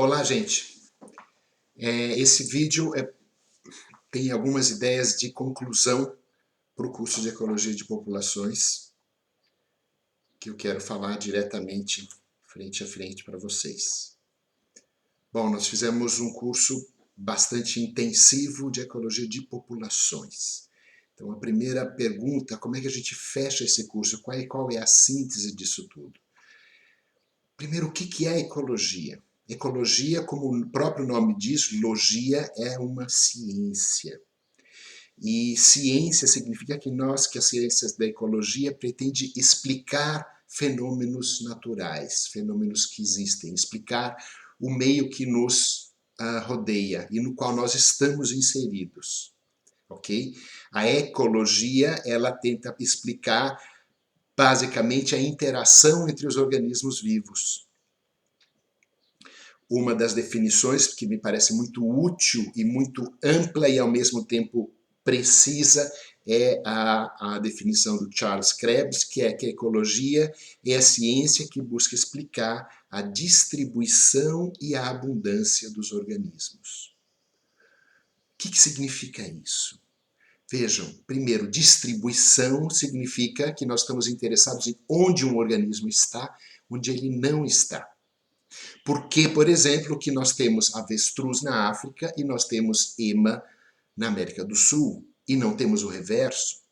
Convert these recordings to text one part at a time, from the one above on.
Olá, gente. Esse vídeo tem algumas ideias de conclusão para o curso de Ecologia de Populações, que eu quero falar diretamente, frente a frente, para vocês. Bom, nós fizemos um curso bastante intensivo de Ecologia de Populações. Então, a primeira pergunta, como é que a gente fecha esse curso? Qual é a síntese disso tudo? Primeiro, o que é ecologia? Ecologia, como o próprio nome diz, logia é uma ciência. E ciência significa que as ciências da ecologia pretende explicar fenômenos naturais, fenômenos que existem, explicar o meio que nos rodeia e no qual nós estamos inseridos, ok? A ecologia, ela tenta explicar basicamente a interação entre os organismos vivos. Uma das definições que me parece muito útil e muito ampla e ao mesmo tempo precisa é a definição do Charles Krebs, que é que a ecologia é a ciência que busca explicar a distribuição e a abundância dos organismos. O que significa isso? Vejam, primeiro, distribuição significa que nós estamos interessados em onde um organismo está, onde ele não está. Porque, por exemplo, que nós temos avestruz na África e nós temos ema na América do Sul, e não temos o reverso?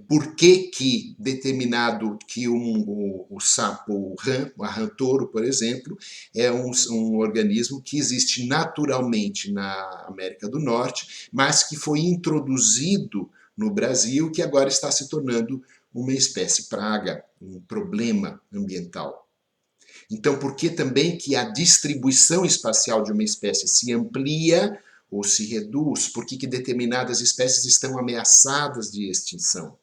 Por que determinado que o sapo rã, a rã-touro, por exemplo, é um organismo que existe naturalmente na América do Norte, mas que foi introduzido no Brasil, que agora está se tornando uma espécie praga, um problema ambiental. Então, por que também que a distribuição espacial de uma espécie se amplia ou se reduz? Por que determinadas espécies estão ameaçadas de extinção?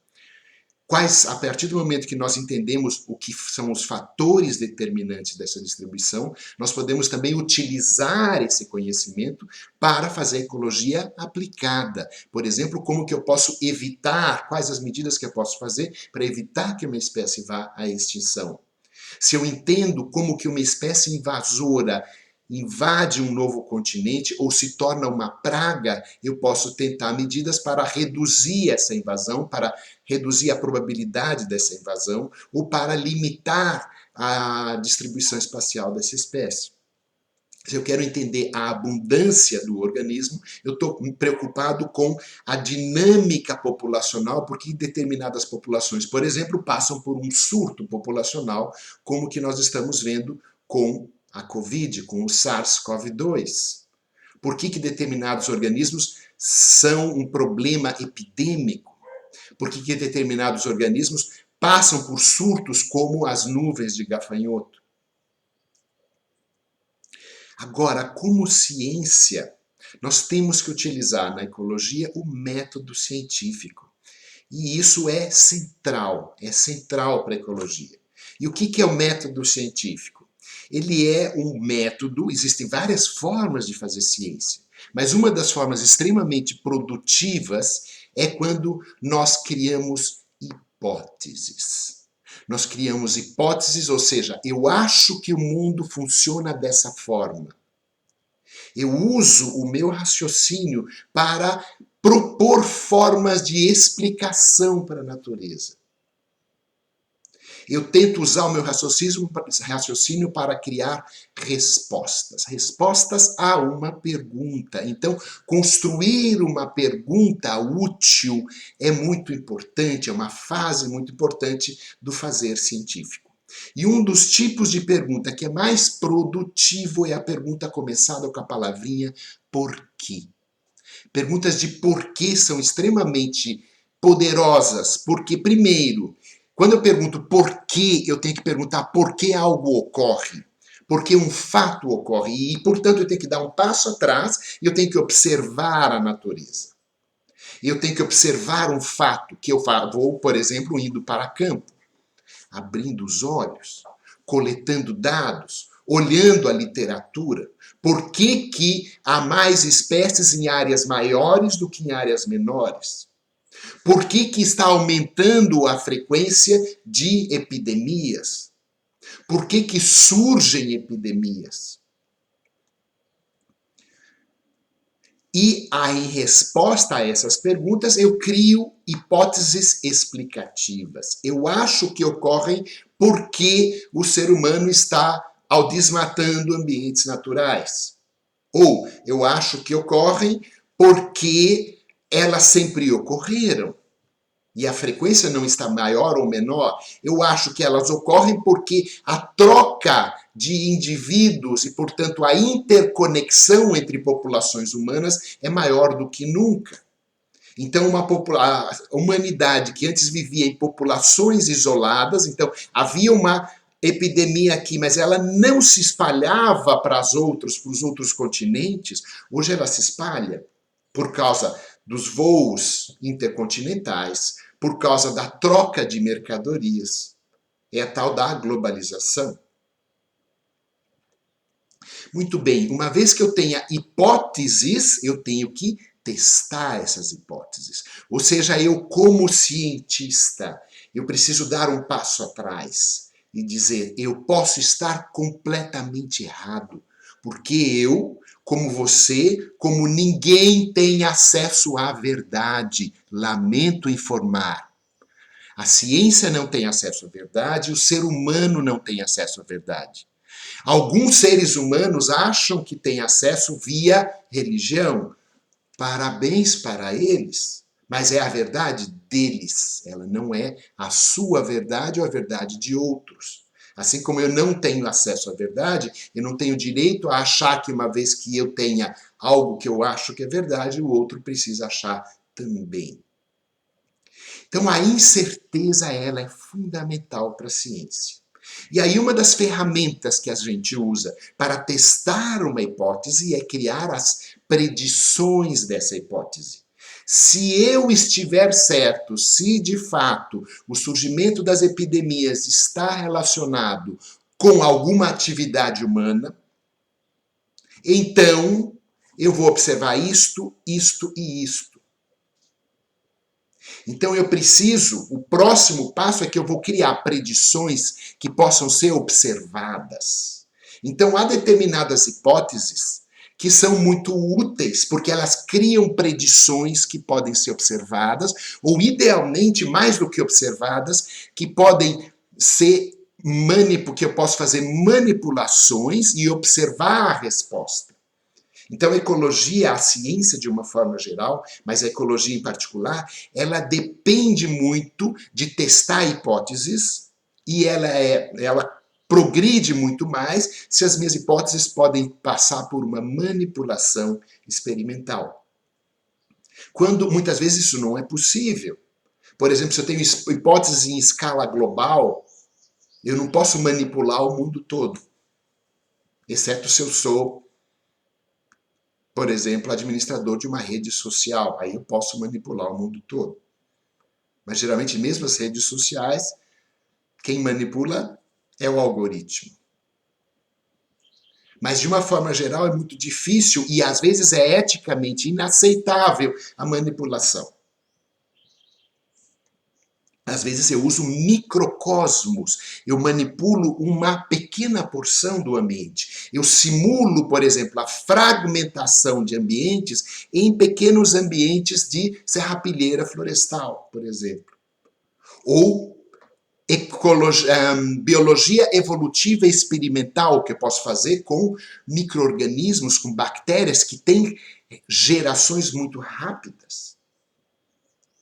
A partir do momento que nós entendemos o que são os fatores determinantes dessa distribuição, nós podemos também utilizar esse conhecimento para fazer ecologia aplicada. Por exemplo, como que eu posso evitar, quais as medidas que eu posso fazer para evitar que uma espécie vá à extinção? Se eu entendo como que uma espécie invasora invade um novo continente ou se torna uma praga, eu posso tentar medidas para reduzir essa invasão, para reduzir a probabilidade dessa invasão ou para limitar a distribuição espacial dessa espécie. Se eu quero entender a abundância do organismo, eu estou preocupado com a dinâmica populacional, porque determinadas populações, por exemplo, passam por um surto populacional, como que nós estamos vendo com a Covid, com o SARS-CoV-2. Por que determinados organismos são um problema epidêmico? Por que determinados organismos passam por surtos como as nuvens de gafanhoto? Agora, como ciência, nós temos que utilizar na ecologia o método científico. E isso é central para a ecologia. E o que é o método científico? Ele é um método, existem várias formas de fazer ciência, mas uma das formas extremamente produtivas é quando nós criamos hipóteses. Nós criamos hipóteses, ou seja, eu acho que o mundo funciona dessa forma. Eu uso o meu raciocínio para propor formas de explicação para a natureza. Eu tento usar o meu raciocínio para criar respostas. Respostas a uma pergunta. Então, construir uma pergunta útil é muito importante, é uma fase muito importante do fazer científico. E um dos tipos de pergunta que é mais produtivo é a pergunta começada com a palavrinha por quê. Perguntas de porquê são extremamente poderosas, porque, primeiro, quando eu pergunto por quê, eu tenho que perguntar por que algo ocorre. Porque um fato ocorre e, portanto, eu tenho que dar um passo atrás e eu tenho que observar a natureza. Eu tenho que observar um fato que eu vou, por exemplo, indo para campo, abrindo os olhos, coletando dados, olhando a literatura. Por que há mais espécies em áreas maiores do que em áreas menores? Por que está aumentando a frequência de epidemias? Por que que surgem epidemias? E aí, em resposta a essas perguntas, eu crio hipóteses explicativas. Eu acho que ocorrem porque o ser humano está ao desmatando ambientes naturais. Ou eu acho que ocorrem porque elas sempre ocorreram e a frequência não está maior ou menor. Eu acho que elas ocorrem porque a troca de indivíduos e, portanto, a interconexão entre populações humanas é maior do que nunca. Então, a humanidade que antes vivia em populações isoladas, então havia uma epidemia aqui, mas ela não se espalhava para os outros continentes, hoje ela se espalha por causa dos voos intercontinentais, por causa da troca de mercadorias. É a tal da globalização. Muito bem, uma vez que eu tenha hipóteses, eu tenho que testar essas hipóteses. Ou seja, eu como cientista, eu preciso dar um passo atrás e dizer, eu posso estar completamente errado, porque eu, como você, como ninguém tem acesso à verdade. Lamento informar. A ciência não tem acesso à verdade, o ser humano não tem acesso à verdade. Alguns seres humanos acham que têm acesso via religião. Parabéns para eles, mas é a verdade deles, ela não é a sua verdade ou a verdade de outros. Assim como eu não tenho acesso à verdade, eu não tenho direito a achar que uma vez que eu tenha algo que eu acho que é verdade, o outro precisa achar também. Então a incerteza ela é fundamental para a ciência. E aí uma das ferramentas que a gente usa para testar uma hipótese é criar as predições dessa hipótese. Se eu estiver certo, se de fato o surgimento das epidemias está relacionado com alguma atividade humana, então eu vou observar isto, isto e isto. Então eu preciso, o próximo passo é que eu vou criar predições que possam ser observadas. Então há determinadas hipóteses que são muito úteis, porque elas criam predições que podem ser observadas, ou idealmente, mais do que observadas, que podem ser que eu posso fazer manipulações e observar a resposta. Então, a ecologia, a ciência de uma forma geral, mas a ecologia em particular, ela depende muito de testar hipóteses e ela progride muito mais se as minhas hipóteses podem passar por uma manipulação experimental. Quando muitas vezes isso não é possível. Por exemplo, se eu tenho hipóteses em escala global, eu não posso manipular o mundo todo, exceto se eu sou, por exemplo, administrador de uma rede social. Aí eu posso manipular o mundo todo. Mas geralmente, mesmo as redes sociais, quem manipula é o algoritmo. Mas de uma forma geral é muito difícil e às vezes é eticamente inaceitável a manipulação. Às vezes eu uso microcosmos, eu manipulo uma pequena porção do ambiente. Eu simulo, por exemplo, a fragmentação de ambientes em pequenos ambientes de serrapilheira florestal, por exemplo. Ou biologia evolutiva experimental, que eu posso fazer com micro-organismos, com bactérias que têm gerações muito rápidas.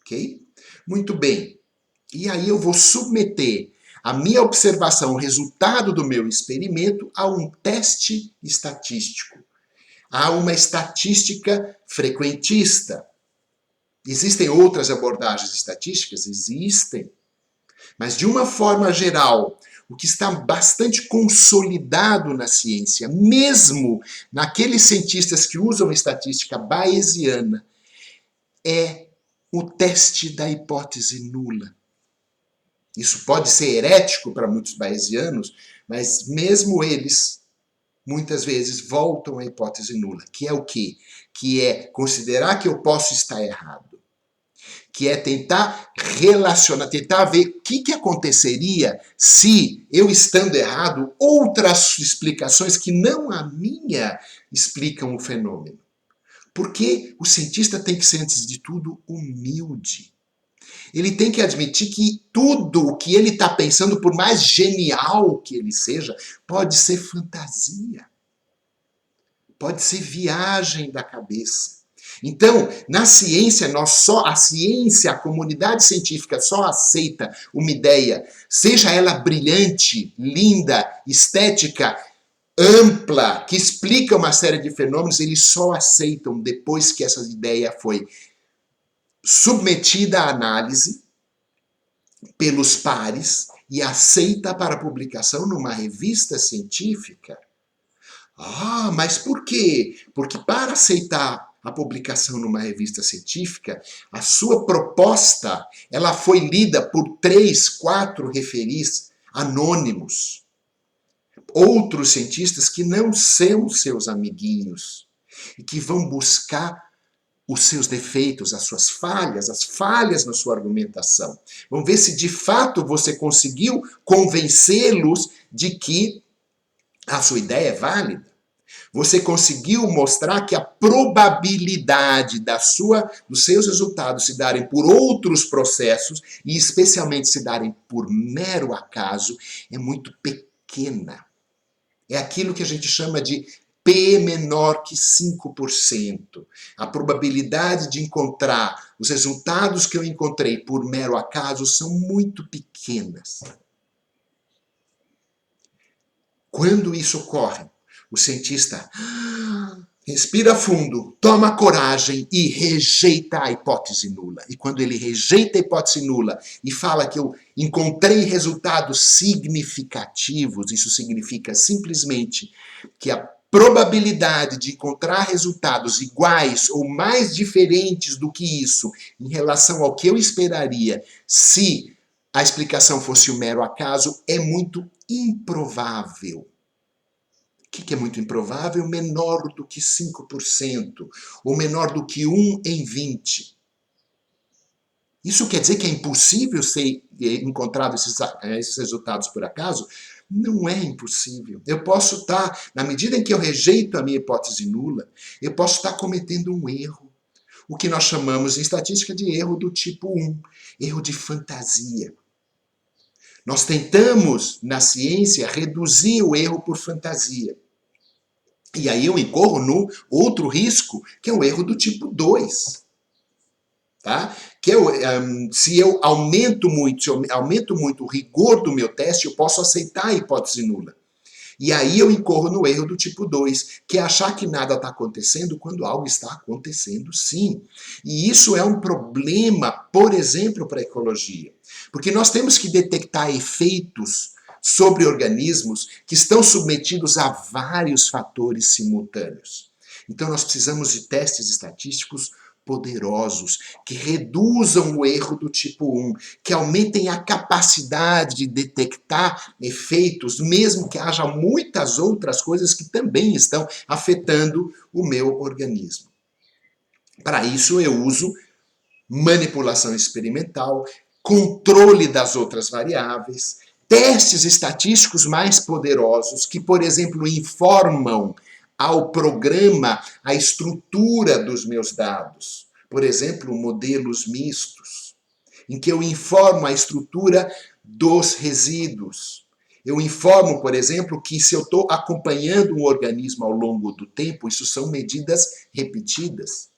Ok? Muito bem. E aí eu vou submeter a minha observação, o resultado do meu experimento, a um teste estatístico, a uma estatística frequentista. Existem outras abordagens estatísticas? Existem. Mas de uma forma geral, o que está bastante consolidado na ciência, mesmo naqueles cientistas que usam estatística bayesiana, é o teste da hipótese nula. Isso pode ser herético para muitos bayesianos, mas mesmo eles, muitas vezes, voltam à hipótese nula, que é o quê? Que é considerar que eu posso estar errado. que é tentar relacionar, tentar ver o que aconteceria se, eu estando errado, outras explicações que não a minha explicam o fenômeno. Porque o cientista tem que ser, antes de tudo, humilde. Ele tem que admitir que tudo o que ele está pensando, por mais genial que ele seja, pode ser fantasia. Pode ser viagem da cabeça. Então, na ciência, a comunidade científica só aceita uma ideia, seja ela brilhante, linda, estética, ampla, que explica uma série de fenômenos, eles só aceitam depois que essa ideia foi submetida à análise pelos pares e aceita para publicação numa revista científica. Ah, mas por quê? Porque para aceitar a publicação numa revista científica, a sua proposta, ela foi lida por 3, 4 referis anônimos. Outros cientistas que não são seus amiguinhos e que vão buscar os seus defeitos, as falhas na sua argumentação. Vamos ver se de fato você conseguiu convencê-los de que a sua ideia é válida. Você conseguiu mostrar que a probabilidade dos seus resultados se darem por outros processos, e especialmente se darem por mero acaso, é muito pequena. É aquilo que a gente chama de P menor que 5%. A probabilidade de encontrar os resultados que eu encontrei por mero acaso são muito pequenas. Quando isso ocorre, o cientista respira fundo, toma coragem e rejeita a hipótese nula. E quando ele rejeita a hipótese nula e fala que eu encontrei resultados significativos, isso significa simplesmente que a probabilidade de encontrar resultados iguais ou mais diferentes do que isso em relação ao que eu esperaria se a explicação fosse um mero acaso é muito improvável. O que é muito improvável? Menor do que 5%, ou menor do que 1 em 20. Isso quer dizer que é impossível ser encontrado esses resultados por acaso? Não é impossível. Eu posso estar, na medida em que eu rejeito a minha hipótese nula, eu posso estar cometendo um erro. O que nós chamamos em estatística de erro do tipo 1, erro de fantasia. Nós tentamos, na ciência, reduzir o erro por fantasia. E aí eu incorro no outro risco, que é o erro do tipo 2. Tá? Se eu aumento muito o rigor do meu teste, eu posso aceitar a hipótese nula. E aí eu incorro no erro do tipo 2, que é achar que nada está acontecendo quando algo está acontecendo sim. E isso é um problema, por exemplo, para a ecologia. Porque nós temos que detectar efeitos sobre organismos que estão submetidos a vários fatores simultâneos. Então nós precisamos de testes estatísticos poderosos, que reduzam o erro do tipo 1, que aumentem a capacidade de detectar efeitos, mesmo que haja muitas outras coisas que também estão afetando o meu organismo. Para isso eu uso manipulação experimental, controle das outras variáveis, testes estatísticos mais poderosos que, por exemplo, informam ao programa a estrutura dos meus dados. Por exemplo, modelos mistos, em que eu informo a estrutura dos resíduos. Eu informo, por exemplo, que se eu estou acompanhando um organismo ao longo do tempo, isso são medidas repetidas.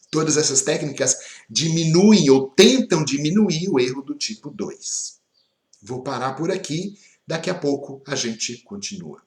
Todas essas técnicas diminuem ou tentam diminuir o erro do tipo 2. Vou parar por aqui, daqui a pouco a gente continua.